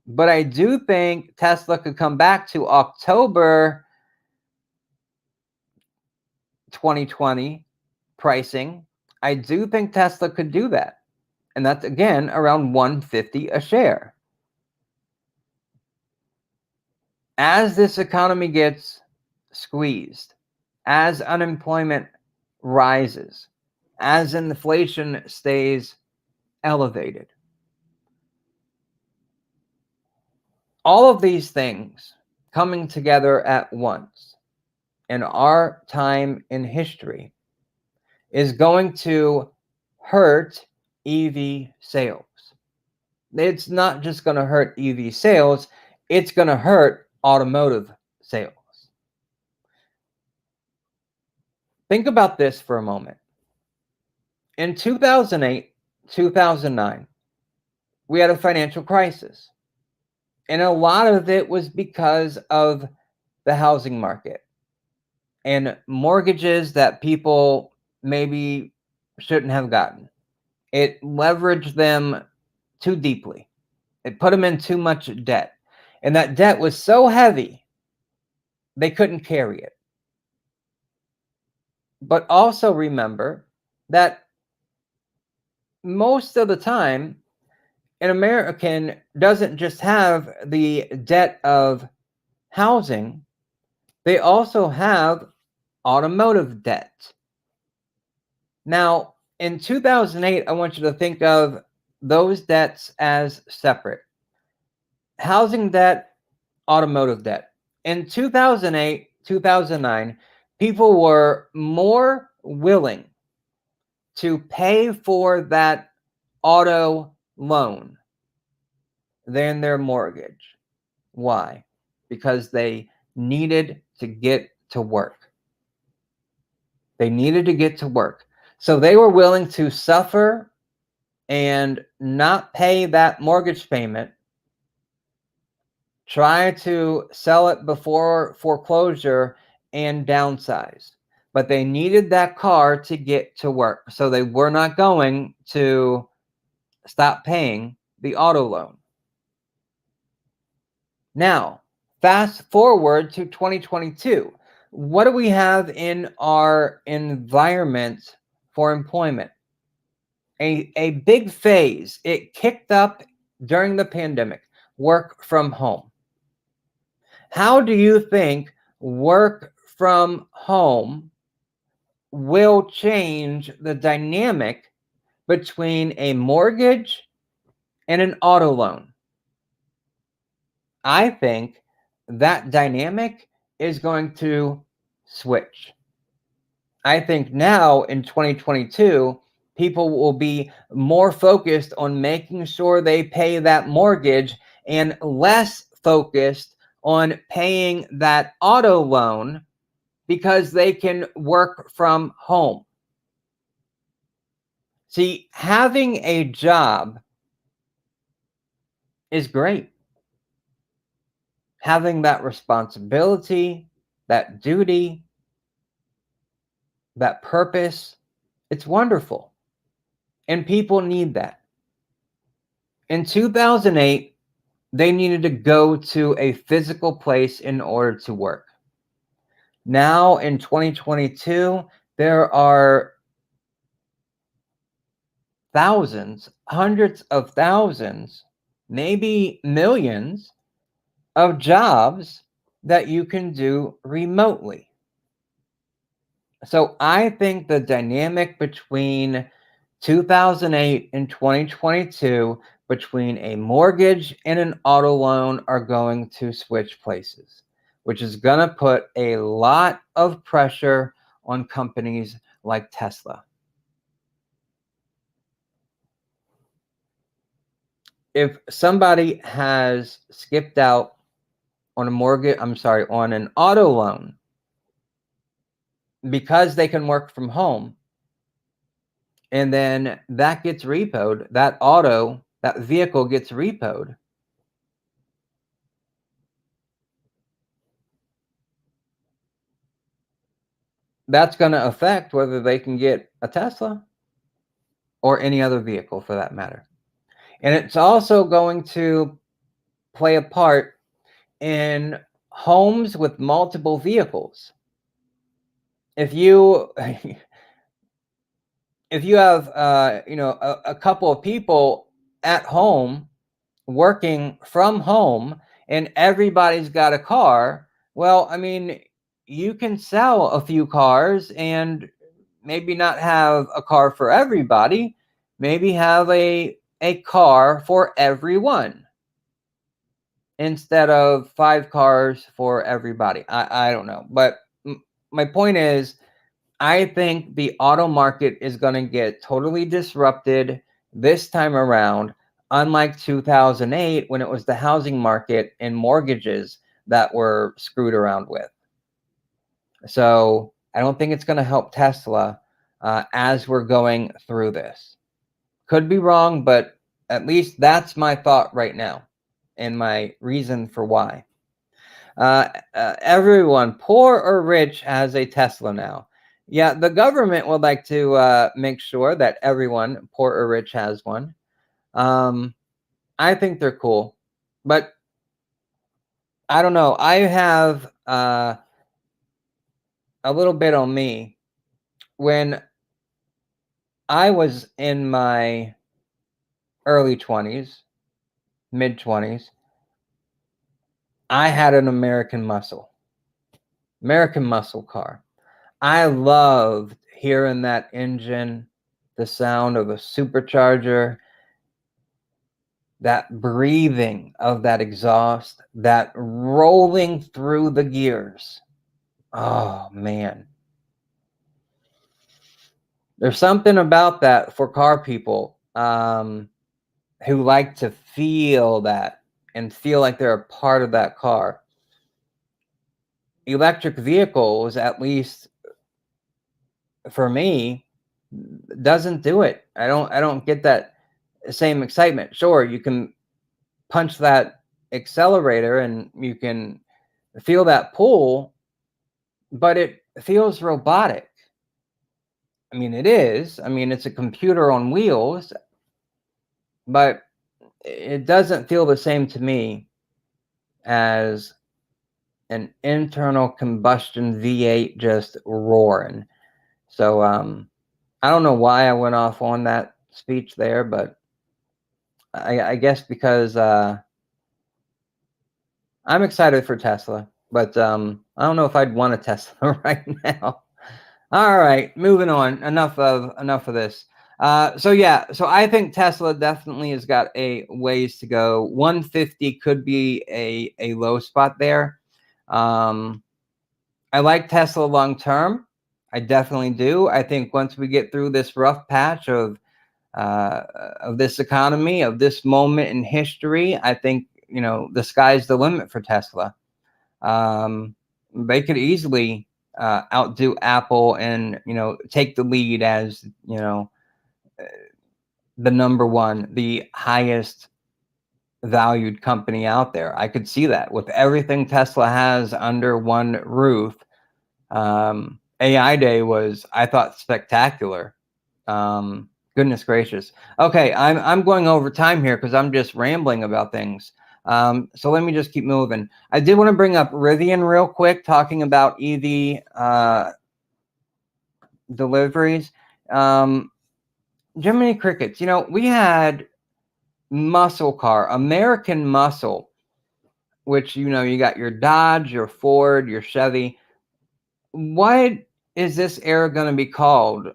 Speaker 1: But I do think Tesla could come back to October 2020 pricing. I do think Tesla could do that. And that's, again, around 150 a share. As this economy gets squeezed, as unemployment rises, as inflation stays elevated, all of these things coming together at once in our time in history is going to hurt EV sales. It's not just going to hurt EV sales, it's going to hurt automotive sales. Think about this for a moment. In 2008, 2009, we had a financial crisis. And a lot of it was because of the housing market and mortgages that people maybe shouldn't have gotten. It leveraged them too deeply. It put them in too much debt. And that debt was so heavy, they couldn't carry it. But also remember that most of the time, an American doesn't just have the debt of housing, they also have automotive debt. Now, in 2008, I want you to think of those debts as separate. Housing debt, automotive debt. In 2008, 2009, people were more willing to pay for that auto loan than their mortgage. Why? Because they needed to get to work. They needed to get to work. So they were willing to suffer and not pay that mortgage payment, try to sell it before foreclosure and downsize. But they needed that car to get to work. So they were not going to stop paying the auto loan. Now, fast forward to 2022. What do we have in our environment for employment? A big phase. It kicked up during the pandemic. Work from home. How do you think work from home will change the dynamic between a mortgage and an auto loan? I think that dynamic is going to switch. I think now in 2022, people will be more focused on making sure they pay that mortgage and less focused on paying that auto loan because they can work from home. See, having a job is great. Having that responsibility, that duty, that purpose, it's wonderful. And people need that. In 2008, they needed to go to a physical place in order to work. Now in 2022, there are thousands, hundreds of thousands, maybe millions of jobs that you can do remotely. So I think the dynamic between 2008 and 2022 between a mortgage and an auto loan are going to switch places, which is going to put a lot of pressure on companies like Tesla. If somebody has skipped out on on an auto loan because they can work from home, and then that gets repoed, that vehicle gets repoed, that's going to affect whether they can get a Tesla or any other vehicle for that matter. And it's also going to play a part in homes with multiple vehicles. If you have a couple of people at home working from home and everybody's got a car, well, I mean, you can sell a few cars and maybe not have a car for everybody, maybe have a car for everyone instead of 5 cars for everybody. I don't know. But my point is, I think the auto market is going to get totally disrupted this time around, unlike 2008 when it was the housing market and mortgages that were screwed around with. So I don't think it's going to help Tesla as we're going through this. Could be wrong, but at least that's my thought right now and my reason for why. Everyone, poor or rich, has a Tesla now. Yeah, the government would like to make sure that everyone, poor or rich, has one. I think they're cool, but I don't know. I have a little bit on me. When I was in my early 20s, mid 20s, I had an American Muscle car. I loved hearing that engine, the sound of a supercharger, that breathing of that exhaust, that rolling through the gears. Oh, man. There's something about that for car people who like to feel that and feel like they're a part of that car. Electric vehicles, at least for me, doesn't do it. I don't get that same excitement. Sure, you can punch that accelerator and you can feel that pull, but it feels robotic. I mean, it is. I mean, it's a computer on wheels, but it doesn't feel the same to me as an internal combustion V8 just roaring. So I don't know why I went off on that speech there, but I guess because I'm excited for Tesla, but I don't know if I'd want a Tesla right now. All right, moving on. Enough of this. So yeah, so I think Tesla definitely has got a ways to go. 150 could be a low spot there. I like Tesla long term. I definitely do. I think once we get through this rough patch of this economy, of this moment in history, I think, you know, the sky's the limit for Tesla. They could easily outdo Apple and, you know, take the lead as, you know, the number one, the highest valued company out there. I could see that with everything Tesla has under one roof. AI Day was, I thought, spectacular. Goodness gracious. Okay, I'm going over time here because I'm just rambling about things. So let me just keep moving. I did want to bring up RIVN real quick, talking about EV deliveries. Jiminy Crickets, you know, we had muscle car, American Muscle, which, you know, you got your Dodge, your Ford, your Chevy. What is this era going to be called?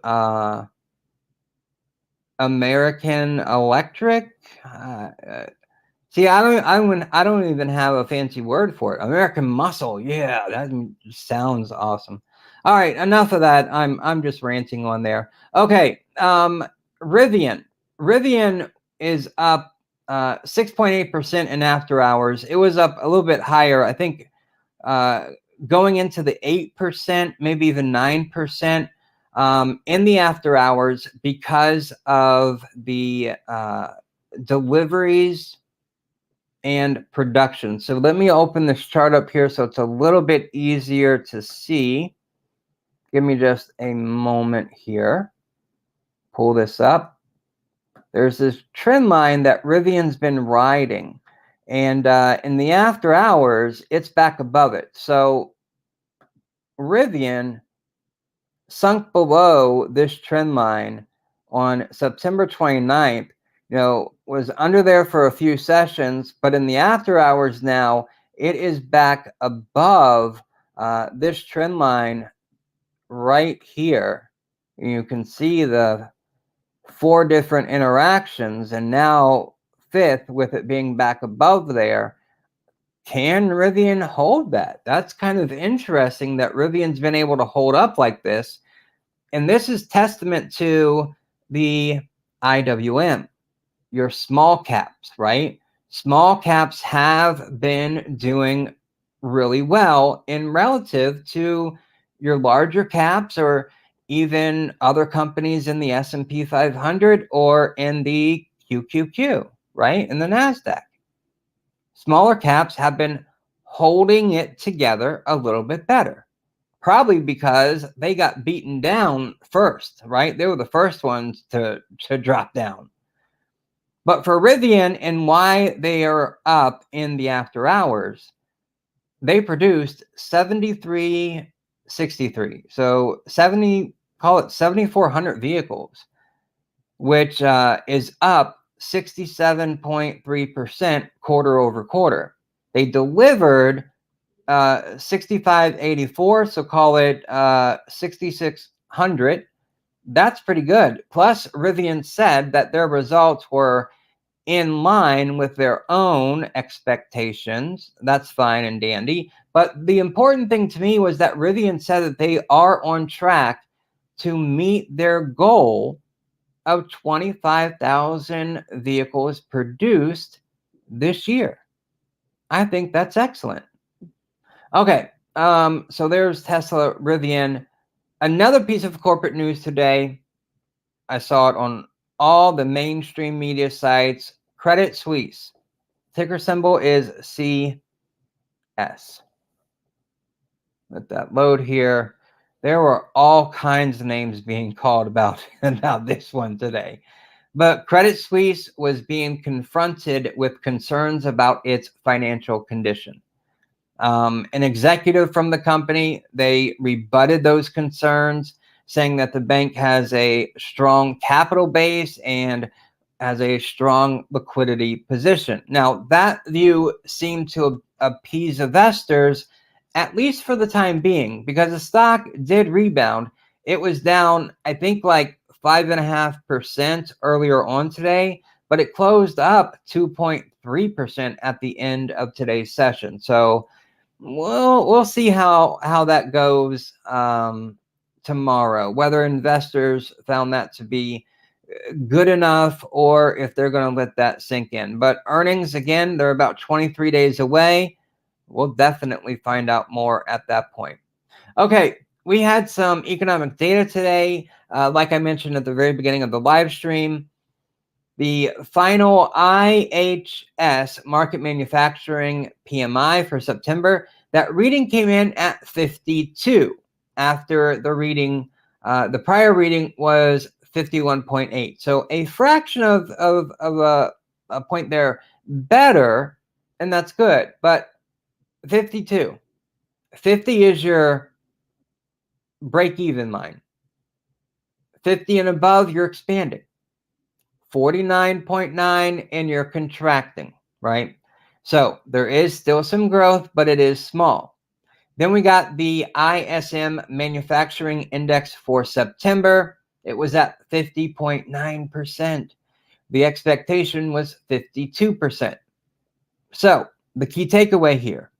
Speaker 1: American Electric? See, I don't even have a fancy word for it. American Muscle. Yeah, that sounds awesome. All right, enough of that. I'm just ranting on there. Okay, RIVN. RIVN is up 6.8% in after hours. It was up a little bit higher. I think going into the 8%, maybe even 9% in the after hours because of the deliveries and production. So let me open this chart up here so it's a little bit easier to see. Give me just a moment here. Pull this up. There's this trend line that RIVN's been riding. And in the after hours, it's back above it. So RIVN sunk below this trend line on September 29th, you know, was under there for a few sessions, but in the after hours now, it is back above this trend line right here. You can see the 4 different interactions, and now 5th with it being back above there. Can RIVN hold that? That's kind of interesting that RIVN's been able to hold up like this. And this is testament to the IWM, your small caps, right? Small caps have been doing really well in relative to your larger caps or even other companies in the S&P 500 or in the QQQ, right? In the NASDAQ. Smaller caps have been holding it together a little bit better. probably because they got beaten down first, right? They were the first ones to drop down. But for Rivian and why they are up in the after hours, they produced 7363. So 70, call it 7,400 vehicles, which is up 67.3% quarter over quarter. They delivered 6584, so call it 6600. That's pretty good. Plus, Rivian said that their results were in line with their own expectations. That's fine and dandy. But the important thing to me was that Rivian said that they are on track to meet their goal of 25,000 vehicles produced this year. I think that's excellent. Okay, so there's Tesla, Rivian. Another piece of corporate news today, I saw it on all the mainstream media sites. Credit Suisse, ticker symbol is CS. Let that load here. There were all kinds of names being called about this one today. But Credit Suisse was being confronted with concerns about its financial condition. An executive from the company, they rebutted those concerns, saying that the bank has a strong capital base and has a strong liquidity position. Now, that view seemed to appease investors, at least for the time being, because the stock did rebound. It was down, I think, like 5.5% earlier on today, but it closed up 2.3% at the end of today's session. So we'll see how that goes tomorrow, whether investors found that to be good enough or if they're going to let that sink in. But earnings, again, they're about 23 days away. We'll definitely find out more at that point. Okay, we had some economic data today. Like I mentioned at the very beginning of the live stream, the final IHS market manufacturing PMI for September, that reading came in at 52 after the reading, the prior reading was 51.8. So a fraction of a point there better, and that's good. But 52, 50 is your break-even line. 50 and above, you're expanding. 49.9 and you're contracting, right? So there is still some growth, but it is small. Then we got the ISM Manufacturing Index for September. It was at 50.9%. The expectation was 52%. So the key takeaway here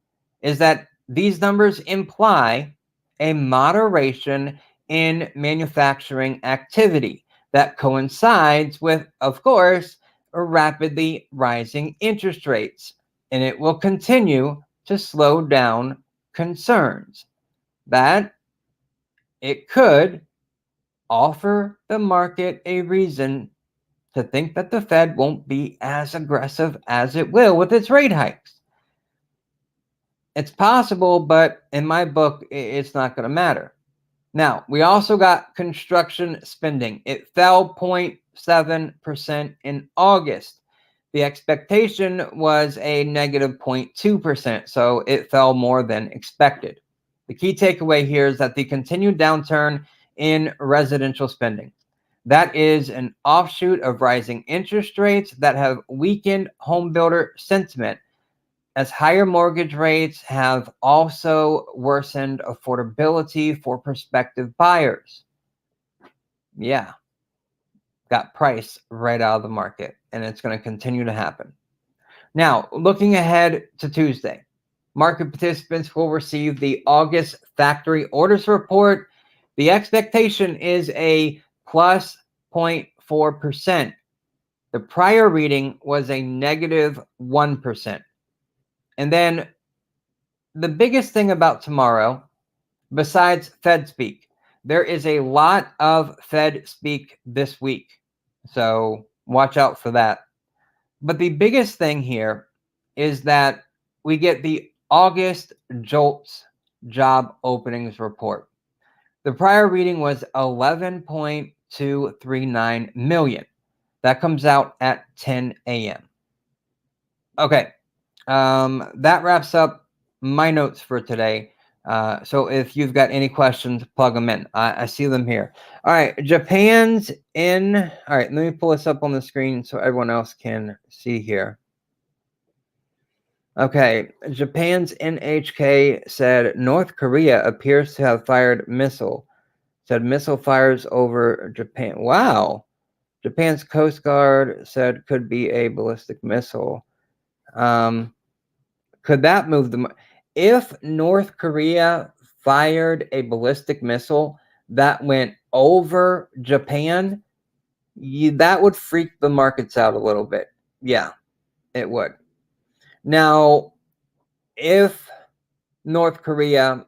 Speaker 1: is that these numbers imply a moderation in manufacturing activity that coincides with, of course, rapidly rising interest rates, and it will continue to slow down concerns that it could offer the market a reason to think that the Fed won't be as aggressive as it will with its rate hikes. It's possible, but in my book, it's not going to matter. Now, we also got construction spending. It fell 0.7% in August. The expectation was a negative 0.2%, so it fell more than expected. The key takeaway here is that the continued downturn in residential spending, that is an offshoot of rising interest rates that have weakened home builder sentiment, as higher mortgage rates have also worsened affordability for prospective buyers. Yeah, got price right out of the market, and it's going to continue to happen. Now, looking ahead to Tuesday, market participants will receive the August factory orders report. The expectation is a plus 0.4%. The prior reading was a negative 1%. And then the biggest thing about tomorrow, besides Fed speak, there is a lot of Fed speak this week. So watch out for that. But the biggest thing here is that we get the August JOLTS job openings report. The prior reading was 11.239 million. That comes out at 10 a.m. Okay, that wraps up my notes for today. So if you've got any questions, plug them in. I see them here. All right, Japan's in. All right, let me pull this up on the screen so everyone else can see here. Okay, Japan's NHK said North Korea appears to have fired missile. Said missile fires over Japan. Wow. Japan's Coast Guard said could be a ballistic missile. Could that move the... If North Korea fired a ballistic missile that went over Japan, that would freak the markets out a little bit. Yeah, it would. Now, if North Korea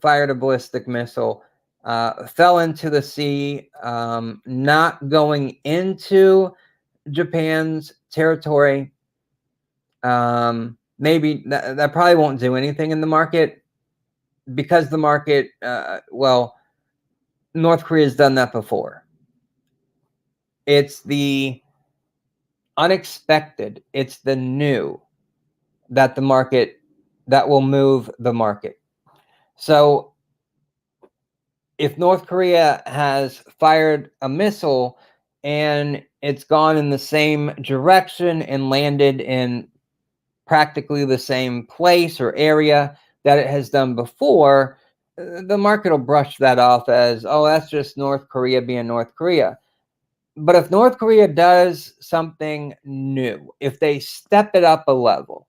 Speaker 1: fired a ballistic missile, fell into the sea, not going into Japan's territory, maybe that probably won't do anything in the market, because the market, well, North Korea's done that before. It's the unexpected, it's the new that the market, that will move the market. So if North Korea has fired a missile and it's gone in the same direction and landed in practically the same place or area that it has done before, the market will brush that off as, oh, that's just North Korea being North Korea. But if North Korea does something new, if they step it up a level,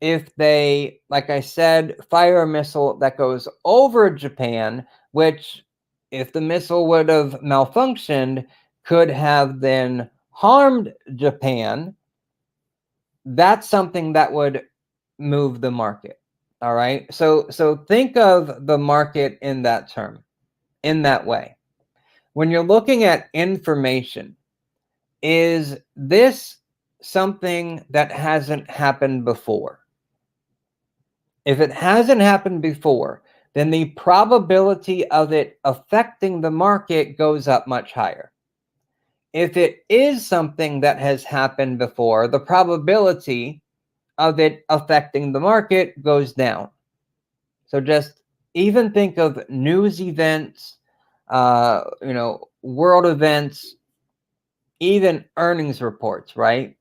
Speaker 1: if they, like I said, fire a missile that goes over Japan, which if the missile would have malfunctioned, could have then harmed Japan, that's something that would move the market. All right. So think of the market in that term, in that way. When you're looking at information, is this something that hasn't happened before? If it hasn't happened before, then the probability of it affecting the market goes up much higher. If it is something that has happened before, the probability of it affecting the market goes down. So just even think of news events, world events, even earnings reports, right?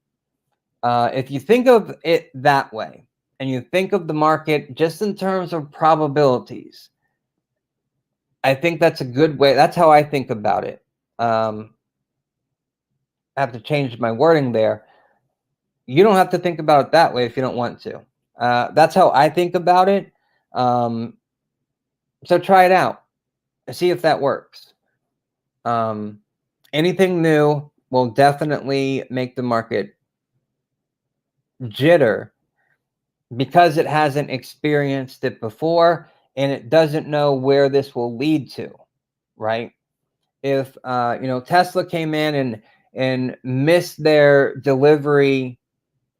Speaker 1: If you think of it that way, and you think of the market just in terms of probabilities, I think that's a good way. That's how I think about it. I have to change my wording there. You don't have to think about it that way if you don't want to. That's how I think about it. So try it out. See if that works. Anything new will definitely make the market jitter because it hasn't experienced it before and it doesn't know where this will lead to, right? If Tesla came in and missed their delivery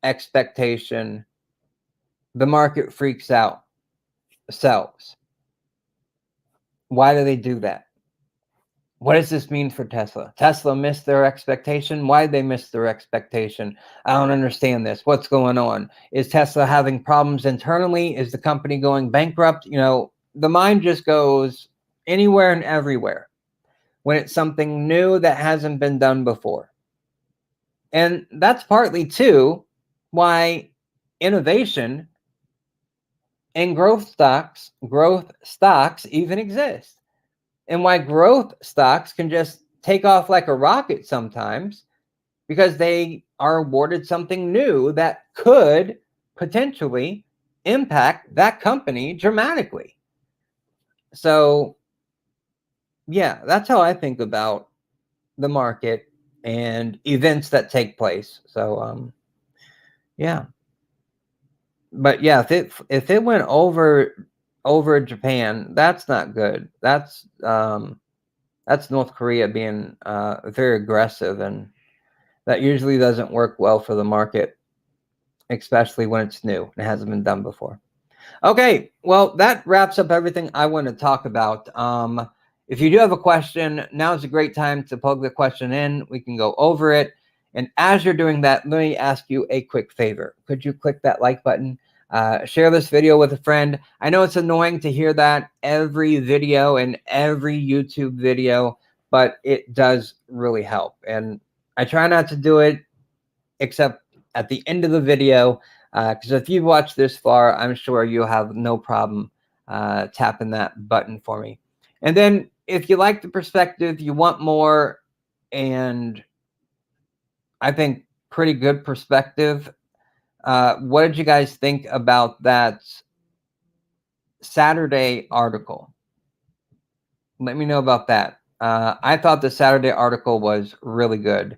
Speaker 1: expectation, the market freaks out, sells. Why do they do that? What does this mean for Tesla? Tesla missed their expectation. Why did they miss their expectation? I don't understand this. What's going on? Is Tesla having problems internally? Is the company going bankrupt? The mind just goes anywhere and everywhere when it's something new that hasn't been done before. And that's partly too why innovation and growth stocks even exist. And why growth stocks can just take off like a rocket sometimes, because they are awarded something new that could potentially impact that company dramatically. So yeah, that's how I think about the market and events that take place. So yeah. But yeah, if it went over Japan, that's not good. That's North Korea being very aggressive, and that usually doesn't work well for the market, especially when it's new and it hasn't been done before. Okay, well, that wraps up everything I want to talk about. If you do have a question, now is a great time to plug the question in. We can go over it. And as you're doing that, let me ask you a quick favor. Could you click that like button? Share this video with a friend. I know it's annoying to hear that every video and every YouTube video, but it does really help. And I try not to do it except at the end of the video, because if you've watched this far, I'm sure you'll have no problem tapping that button for me. And then if you like the perspective, you want more, and I think pretty good perspective, what did you guys think about that Saturday article? Let me know about that. I thought the Saturday article was really good.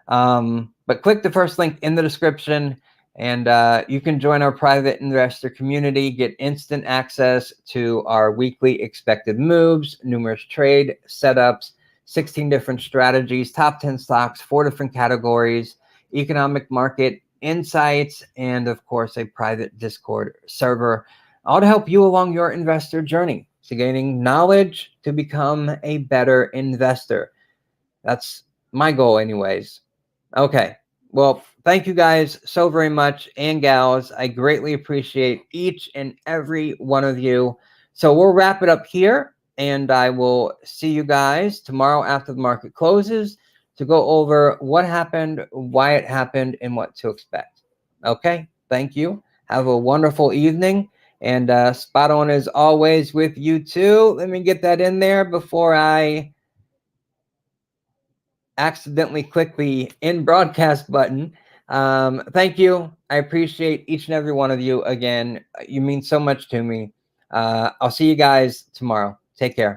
Speaker 1: But click the first link in the description, and you can join our private investor community, get instant access to our weekly expected moves, numerous trade setups, 16 different strategies, top 10 stocks, 4 different categories, economic market insights, and of course, a private Discord server, all to help you along your investor journey to gaining knowledge to become a better investor. That's my goal anyways. Okay, well, thank you guys so very much, and gals. I greatly appreciate each and every one of you. So we'll wrap it up here, and I will see you guys tomorrow after the market closes to go over what happened, why it happened, and what to expect. Okay, thank you. Have a wonderful evening, and spot on as always with you too. Let me get that in there before I accidentally click the in broadcast button. Thank you. I appreciate each and every one of you. Again, you mean so much to me. I'll see you guys tomorrow. Take care.